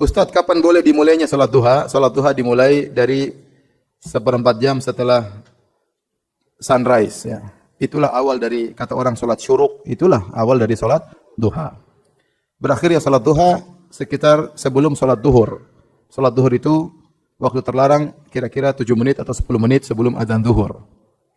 Ustadz, kapan boleh dimulainya salat duha? Salat duha dimulai dari seperempat jam setelah sunrise. Ya. Itulah awal dari kata orang salat syuruk. Itulah awal dari salat duha. Berakhir ya salat duha sekitar sebelum salat duhur. Salat duhur itu waktu terlarang kira-kira 7 menit atau 10 menit sebelum azan duhur.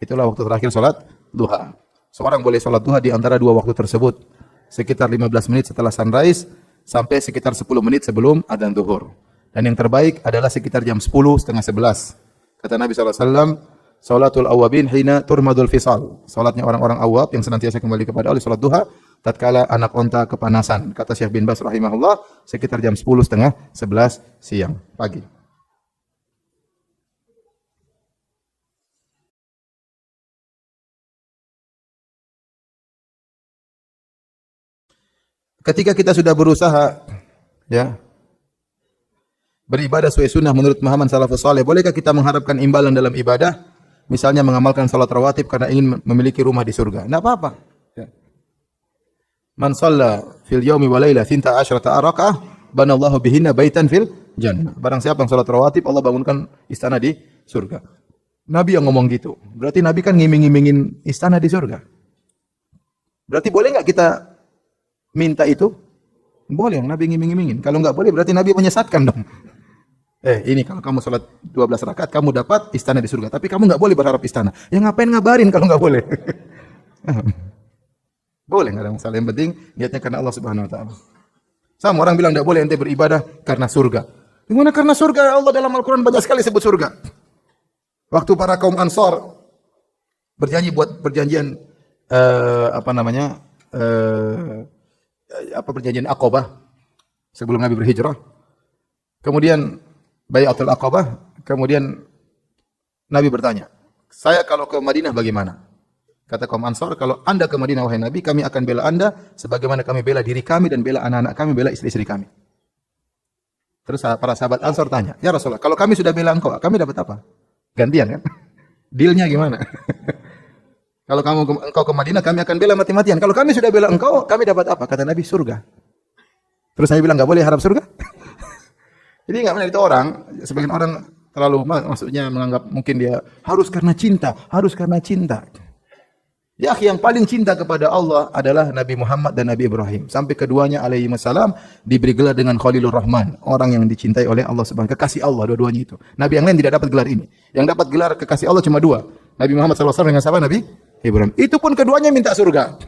Itulah waktu terakhir salat duha. Seorang boleh salat duha di antara dua waktu tersebut. Sekitar 15 menit setelah sunrise sampai sekitar 10 menit sebelum adzan zuhur. Dan yang terbaik adalah sekitar jam 10, setengah 11. Kata Nabi SAW, salatul awabin hina turmadul fisal. Salatnya orang-orang awab yang senantiasa kembali kepada Allah, salat duha, tatkala anak onta kepanasan. Kata Syekh bin Baz rahimahullah, sekitar jam 10, setengah 11 siang, pagi. Ketika kita sudah berusaha ya beribadah sesuai sunnah menurut pemahaman salafus saleh, bolehkah kita mengharapkan imbalan dalam ibadah? Misalnya mengamalkan salat rawatib karena ingin memiliki rumah di surga. Enggak apa-apa. Ya. Man shalla fil yaumi wa laila 12 raka'ah banallahu bihinna baitan fil jannah. Barang siapa yang salat rawatib, Allah bangunkan istana di surga. Nabi yang ngomong gitu. Berarti Nabi kan ngiming-ngimingin istana di surga. Berarti boleh enggak kita minta itu? Boleh, Nabi ngiming-ngimingin. Kalau enggak boleh berarti Nabi menyesatkan dong. Ini kalau kamu salat 12 rakaat kamu dapat istana di surga, tapi kamu enggak boleh berharap istana. Ya ngapain ngabarin kalau enggak boleh? Boleh, enggak ada masalah. Yang penting niatnya karena Allah Subhanahu wa taala. Sama orang bilang enggak boleh ente beribadah karena surga. Gimana karena surga? Allah dalam Al-Qur'an banyak sekali sebut surga. Waktu para kaum Ansar berjanji buat perjanjian perjanjian Aqabah sebelum Nabi berhijrah. Kemudian Bai'atul Aqabah, kemudian Nabi bertanya, "Saya kalau ke Madinah bagaimana?" Kata kaum Ansar, "Kalau Anda ke Madinah wahai Nabi, kami akan bela Anda sebagaimana kami bela diri kami dan bela anak-anak kami, bela istri-istri kami." Terus para sahabat Ansar tanya, "Ya Rasulullah, kalau kami sudah bela engkau, kami dapat apa?" Gantian kan? Dealnya gimana? Kalau engkau ke Madinah, kami akan bela mati-matian. Kalau kami sudah bela engkau, kami dapat apa? Kata Nabi, surga. Terus Nabi bilang, enggak boleh harap surga? Jadi enggak benar itu orang. Sebagian orang terlalu maksudnya menganggap mungkin dia harus karena cinta, harus karena cinta. Ya, yang paling cinta kepada Allah adalah Nabi Muhammad dan Nabi Ibrahim. Sampai keduanya alaihi wassalam diberi gelar dengan Khalilur Rahman, orang yang dicintai oleh Allah Subhanahu wa taala, kekasih Allah dua-duanya itu. Nabi yang lain tidak dapat gelar ini. Yang dapat gelar kekasih Allah cuma dua. Nabi Muhammad SAW dengan siapa? Nabi Ibrahim. Itu pun keduanya minta surga.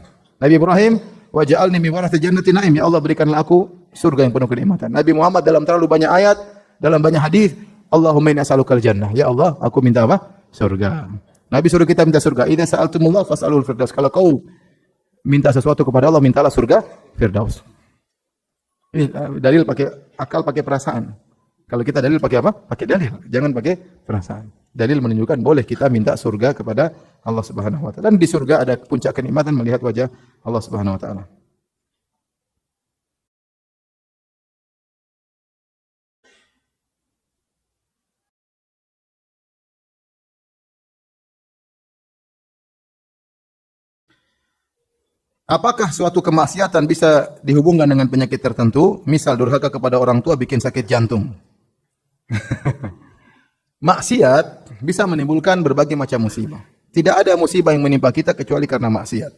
Nabi Ibrahim, wa ja'alni min warathati jannati na'im, ya Allah berikanlah aku surga yang penuh kenikmatan. Nabi Muhammad dalam terlalu banyak ayat, dalam banyak hadis, Allahumma inni as'alukal jannah. Ya Allah, aku minta apa? Surga. Nabi suruh kita minta surga. Idza sa'altumullah fas'alul firdaus. Kalau kau minta sesuatu kepada Allah, mintalah surga Firdaus. Ini dalil pakai akal, pakai perasaan. Kalau kita dalil pakai apa? Pakai dalil. Jangan pakai perasaan. Dalil menunjukkan boleh kita minta surga kepada Allah Subhanahu wa taala. Dan di surga ada puncak kenikmatan melihat wajah Allah Subhanahu wa taala. Apakah suatu kemaksiatan bisa dihubungkan dengan penyakit tertentu? Misal durhaka kepada orang tua bikin sakit jantung. Maksiat bisa menimbulkan berbagai macam musibah. Tidak ada musibah yang menimpa kita kecuali karena maksiat.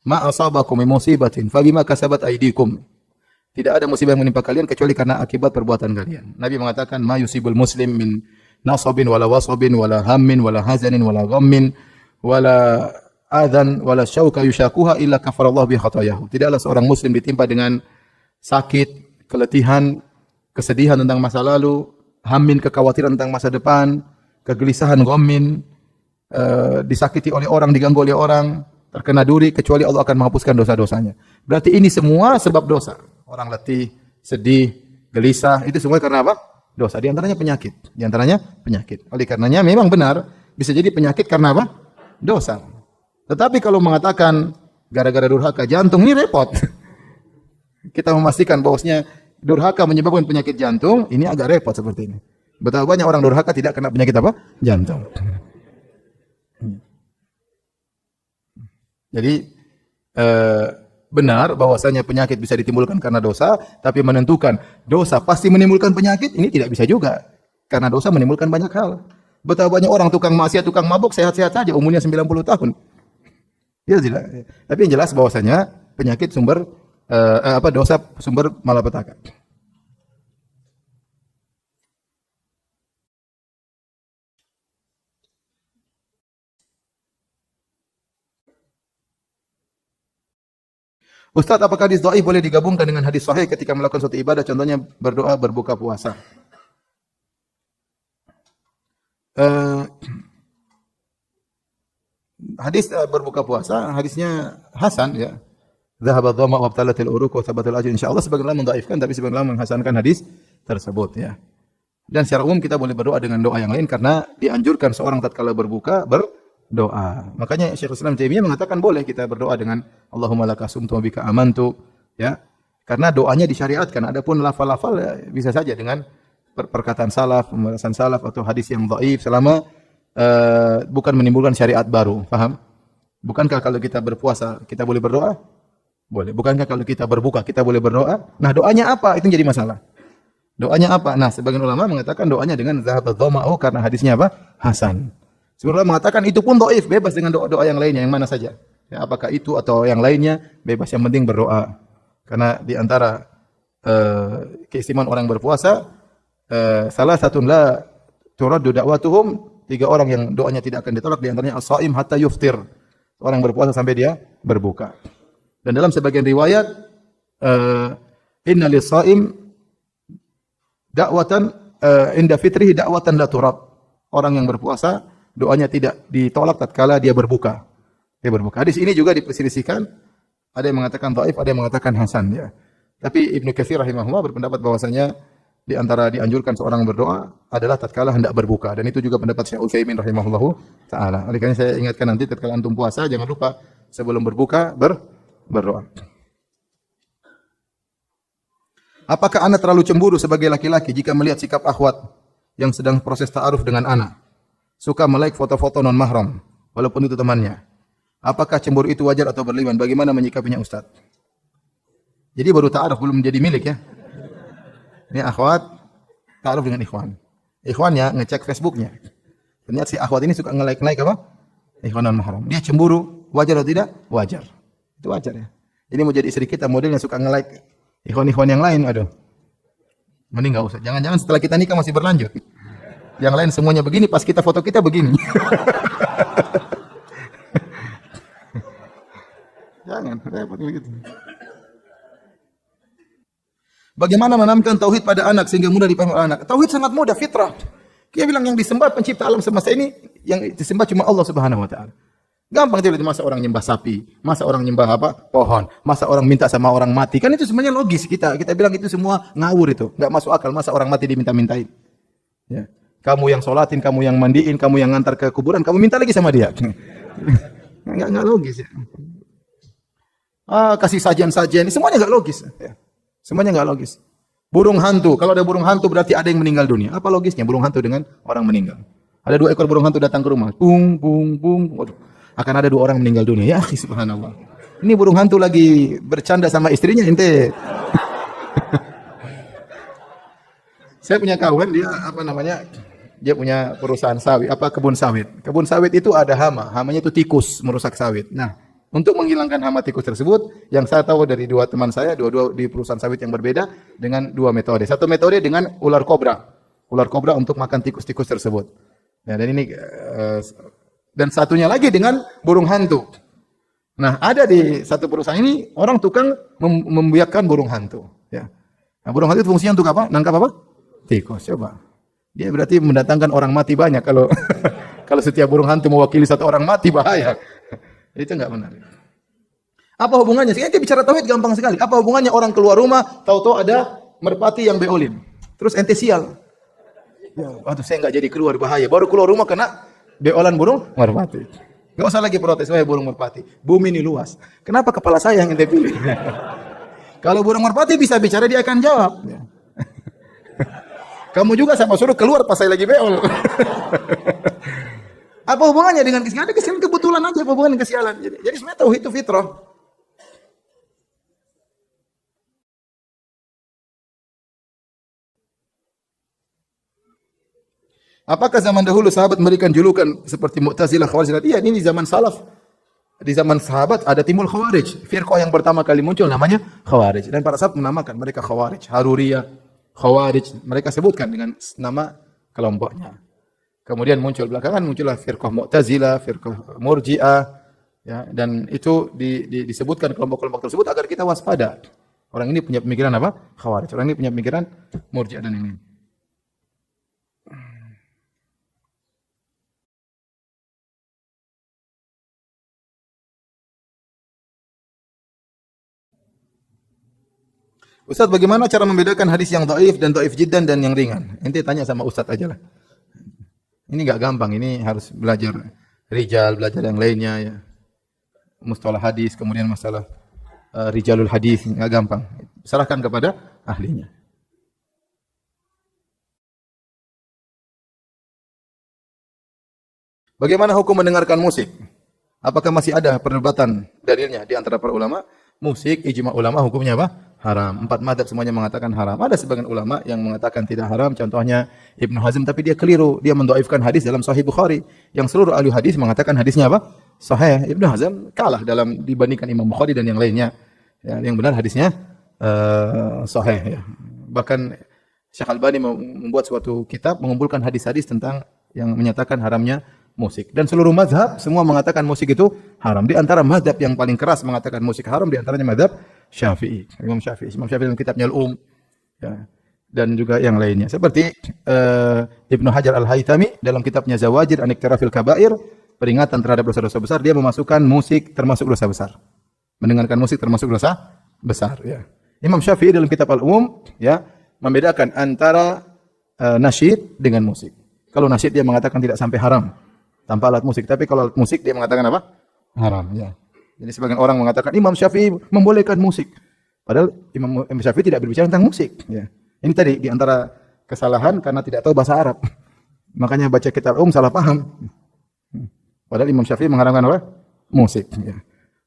Ma asabakum min musibatin fabima kasabat aydikum. Tidak ada musibah yang menimpa kalian kecuali karena akibat perbuatan kalian. Nabi mengatakan ma yusibul muslim min nasabin wala wasabin wala hammin wala hazanin wala ghammin wala adhan wala syauka yushakuha illa kafarallahu bi khatayahu. Tidaklah seorang muslim ditimpa dengan sakit, keletihan, kesedihan tentang masa lalu, hammin kekhawatiran tentang masa depan, kegelisahan ghammin, disakiti oleh orang, diganggu oleh orang, terkena duri, kecuali Allah akan menghapuskan dosa-dosanya. Berarti ini semua sebab dosa. Orang letih, sedih, gelisah, itu semua karena apa? Dosa. Di antaranya penyakit. Di antaranya penyakit. Oleh karenanya memang benar bisa jadi penyakit karena apa? Dosa. Tetapi kalau mengatakan gara-gara durhaka jantung, ini repot. Kita memastikan bahwasanya durhaka menyebabkan penyakit jantung, ini agak repot seperti ini. Betapa banyak orang durhaka tidak kena penyakit apa? Jantung. Jadi benar bahwasanya penyakit bisa ditimbulkan karena dosa, tapi menentukan dosa pasti menimbulkan penyakit, ini tidak bisa juga. Karena dosa menimbulkan banyak hal. Betapa banyak orang tukang maksiat, tukang mabuk, sehat-sehat saja, umurnya 90 tahun. Ya tidak. Tapi yang jelas bahwasanya penyakit sumber dosa sumber malapetaka. Ustaz, apakah hadis dhaif boleh digabungkan dengan hadis sahih ketika melakukan suatu ibadah, contohnya berdoa berbuka puasa? Uh, hadis berbuka puasa, hadisnya hasan ya. Dhahaba dhamma wa abtalatil uruq wa thabatal ajr. Insyaallah sebagian ulama mendhaifkan tapi sebagian ulama menghasankan hadis tersebut ya. Dan secara umum kita boleh berdoa dengan doa yang lain karena dianjurkan seorang tatkala berbuka berdoa. Makanya Syekhul Islam Taimiyah mengatakan boleh kita berdoa dengan Allahumma laka sumtu wa bika amantu ya. Karena doanya disyariatkan. Adapun lafal-lafal ya, bisa saja dengan perkataan salaf, pembahasan salaf atau hadis yang dhaif selama bukan menimbulkan syariat baru. Paham? Bukankah kalau kita berpuasa kita boleh berdoa? Boleh. Bukankah kalau kita berbuka kita boleh berdoa? Nah, doanya apa? Itu jadi masalah. Doanya apa? Nah, sebagian ulama mengatakan doanya dengan zahabat dhama'u karena hadisnya apa? Hasan. Sebagian ulama mengatakan itu pun dhaif, bebas dengan doa-doa yang lainnya, yang mana saja. Ya, apakah itu atau yang lainnya, bebas, yang penting berdoa. Karena di antara keistimewaan orang berpuasa, salah satu la turaddu da'watuhum, 3 orang yang doanya tidak akan ditolak, di antaranya as-shaim hatta yuftir. Orang berpuasa sampai dia berbuka. Dan dalam sebagian riwayat inna lis-shaim da'watan inda fitrihi da'watan la turad. Orang yang berpuasa doanya tidak ditolak tatkala dia berbuka. Dia berbuka. Hadis ini juga diperselisihkan. Ada yang mengatakan dhaif, ada yang mengatakan hasan ya. Tapi Ibnu Katsir rahimahullah berpendapat bahwasanya di antara dianjurkan seorang berdoa adalah tatkala hendak berbuka, dan itu juga pendapat Syekh Utsaimin rahimahullahu taala. Oleh karena saya ingatkan nanti tatkala antum puasa jangan lupa sebelum berbuka berdoa. Apakah anak terlalu cemburu sebagai laki-laki jika melihat sikap akhwat yang sedang proses ta'aruf dengan anak? Suka melike foto-foto non mahram walaupun itu temannya. Apakah cemburu itu wajar atau berlebihan? Bagaimana menyikapinya Ustaz? Jadi baru ta'aruf belum menjadi milik ya. Ini akhwat ta'aruf dengan ikhwan. Ikhwannya ngecek Facebooknya. Ternyata si akhwat ini suka nge-like apa? Ikhwan non mahram. Dia cemburu, wajar atau tidak? Wajar. Itu wajar ya. Ini mau jadi istri kita model yang suka nge-like ikhwan-ikhwan yang lain, aduh. Mending enggak usah. Jangan-jangan setelah kita nikah masih berlanjut. Yang lain semuanya begini, pas kita foto kita begini. Jangan, repot begitu. Bagaimana menanamkan tauhid pada anak sehingga mudah dipahami oleh anak? Tauhid sangat mudah, fitrah. Dia bilang yang disembah pencipta alam semesta ini, yang disembah cuma Allah Subhanahu wa taala. Gampang tidak, masa orang nyembah sapi, masa orang nyembah apa? Pohon, masa orang minta sama orang mati. Kan itu semuanya logis. Kita bilang itu semua ngawur itu, enggak masuk akal. Masa orang mati diminta-mintain. Ya. Kamu yang sholatin, kamu yang mandiin, kamu yang ngantar ke kuburan, kamu minta lagi sama dia. Enggak logis ya. Kasih sajian-sajian, semuanya enggak logis. Ya. Semuanya enggak logis. Burung hantu, kalau ada burung hantu berarti ada yang meninggal dunia. Apa logisnya burung hantu dengan orang meninggal? Ada 2 ekor burung hantu datang ke rumah. Bung, bung, bung. Waduh. Akan ada 2 orang meninggal dunia. Ya, subhanallah. Ini burung hantu lagi bercanda sama istrinya, ente. Saya punya kawan, dia apa namanya? Dia punya perusahaan sawit, kebun sawit. Kebun sawit itu ada hama, hamanya itu tikus merusak sawit. Nah, untuk menghilangkan hama tikus tersebut, yang saya tahu dari 2 teman saya, dua di perusahaan sawit yang berbeda dengan 2 metode. Satu metode dengan ular kobra. Ular kobra untuk makan tikus-tikus tersebut. Ya, dan ini dan satunya lagi dengan burung hantu. Nah, ada di satu perusahaan ini orang tukang membiakkan burung hantu. Ya. Nah, burung hantu itu fungsinya untuk apa? Nangkap apa? Tikus. Coba. Dia berarti mendatangkan orang mati banyak kalau kalau setiap burung hantu mewakili 1 orang mati, bahaya. Itu enggak benar. Apa hubungannya? Sekarang kita bicara tauhid gampang sekali. Apa hubungannya orang keluar rumah tahu-tahu ada merpati yang beolin. Terus ente sial. Ya, aduh saya enggak jadi keluar, bahaya. Baru keluar rumah kena beolan burung merpati. Enggak usah lagi protes, wahai burung merpati. Bumi ini luas. Kenapa kepala saya yang ente pilih? Kalau burung merpati bisa bicara, dia akan jawab. Kamu juga sama suruh keluar pas saya lagi beol. Apa hubungannya dengan kesialan? Ada kesialan kebetulan aja, apa hubungan dengan kesialan. Jadi sebenarnya tauhid itu fitrah. Apakah zaman dahulu sahabat memberikan julukan seperti Mu'tazilah, Khawarij? Iya, ini di zaman salaf. Di zaman sahabat ada timbul Khawarij. Firqah yang pertama kali muncul namanya Khawarij. Dan para sahabat menamakan mereka Khawarij, Haruriyah, Khawarij. Mereka sebutkan dengan nama kelompoknya. Kemudian muncul belakangan muncullah firqah Mu'tazilah, firqah Murji'ah, ya, dan itu disebutkan kelompok-kelompok tersebut agar kita waspada. Orang ini punya pemikiran apa? Khawarij. Orang ini punya pemikiran Murji'ah dan ini. Ustaz, bagaimana cara membedakan hadis yang dhaif dan dhaif jiddan dan yang ringan? Ente tanya sama Ustaz aja lah. Ini enggak gampang, ini harus belajar rijal, belajar yang lainnya ya. Mustalah hadis, kemudian masalah rijalul hadis, enggak gampang. Serahkan kepada ahlinya. Bagaimana hukum mendengarkan musik? Apakah masih ada perdebatan dalilnya di antara para ulama? Musik, ijma ulama hukumnya apa? Haram. 4 mazhab semuanya mengatakan haram. Ada sebagian ulama yang mengatakan tidak haram, contohnya Ibnu Hazm, tapi dia keliru. Dia mendhaifkan hadis dalam Sahih Bukhari yang seluruh ahli hadis mengatakan hadisnya apa? Sahih. Ibnu Hazm kalah dalam dibandingkan Imam Bukhari dan yang lainnya. Ya, yang benar hadisnya sahih ya. Bahkan Syekh Albani membuat suatu kitab mengumpulkan hadis-hadis tentang yang menyatakan haramnya musik. Dan seluruh mazhab semua mengatakan musik itu haram. Di antara mazhab yang paling keras mengatakan musik haram di antaranya mazhab Syafi'i. Imam Syafi'i dalam kitabnya Al-Um ya. Dan juga yang lainnya. Seperti Ibnu Hajar Al-Haythami dalam kitabnya Zawajir an Iktirafil Kabair, peringatan terhadap dosa-dosa besar, dia memasukkan musik termasuk dosa besar. Mendengarkan musik termasuk dosa besar ya. Imam Syafi'i dalam kitab Al-Um ya membedakan antara nasyid dengan musik. Kalau nasyid dia mengatakan tidak sampai haram tanpa alat musik, tapi kalau alat musik dia mengatakan apa? Haram ya. Jadi sebagian orang mengatakan Imam Syafi'i membolehkan musik. Padahal Imam Syafi'i tidak berbicara tentang musik ya. Ini tadi di antara kesalahan karena tidak tahu bahasa Arab. Makanya baca kitab salah paham. Padahal Imam Syafi'i mengharamkan apa? Musik ya.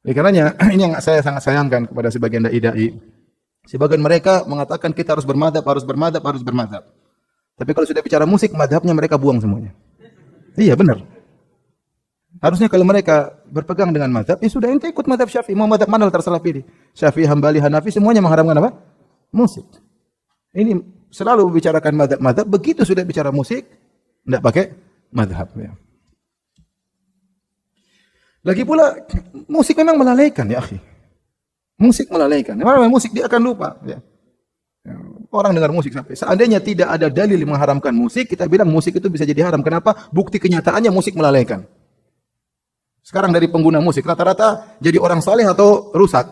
Oleh karenanya ini yang saya sangat sayangkan kepada sebagian dai-dai. Sebagian mereka mengatakan kita harus bermadzhab, harus bermadzhab, harus bermadzhab. Tapi kalau sudah bicara musik, madhabnya mereka buang semuanya. Iya benar. Harusnya kalau mereka berpegang dengan madhab, ya sudah ente ikut madhab Syafi'i. Mau madhab mana terserah pilih. Syafi'i, Hambali, Hanafi semuanya mengharamkan apa? Musik. Ini selalu membicarakan madhab-madhab. Begitu sudah bicara musik, tidak pakai madhab. Ya. Lagi pula musik memang melalaikan ya akhi. Musik melalaikan. Orang musik dia akan lupa. Ya. Orang dengar musik sampai. Seandainya tidak ada dalil yang mengharamkan musik, kita bilang musik itu bisa jadi haram. Kenapa? Bukti kenyataannya musik melalaikan. Sekarang dari pengguna musik rata-rata jadi orang saleh atau rusak.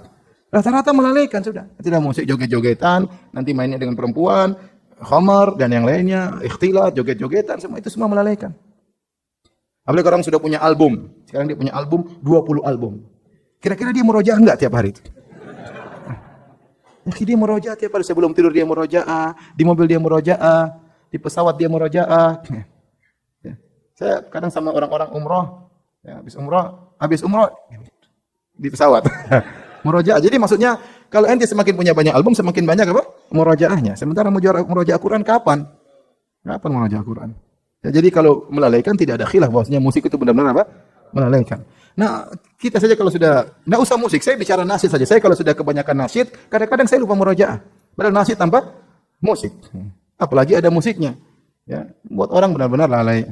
Rata-rata melalaikan sudah. Tidak musik joget-jogetan, nanti mainnya dengan perempuan, khamar dan yang lainnya, ikhtilat, joget-jogetan, semua itu semua melalaikan. Apalagi orang sudah punya album. Sekarang dia punya album 20 album. Kira-kira dia murojaah enggak tiap hari itu? Dia murojaah tiap hari, sebelum tidur dia murojaah, di mobil dia murojaah, di pesawat dia murojaah. Ya. Saya kadang sama orang-orang umroh, ya, habis umroh di pesawat. Murojaah. Jadi maksudnya kalau ente semakin punya banyak album, semakin banyak apa? Murojaahnya. Sementara murojaah Quran kapan? Kapan murojaah Quran? Ya, jadi kalau melalaikan tidak ada khilaf bahwasanya musik itu benar-benar apa? Melalaikan. Nah, kita saja kalau sudah enggak usah musik, saya bicara nasyid saja. Saya kalau sudah kebanyakan nasyid, kadang-kadang saya lupa murojaah. Padahal nasyid tanpa musik. Apalagi ada musiknya. Ya, buat orang benar-benar lalai.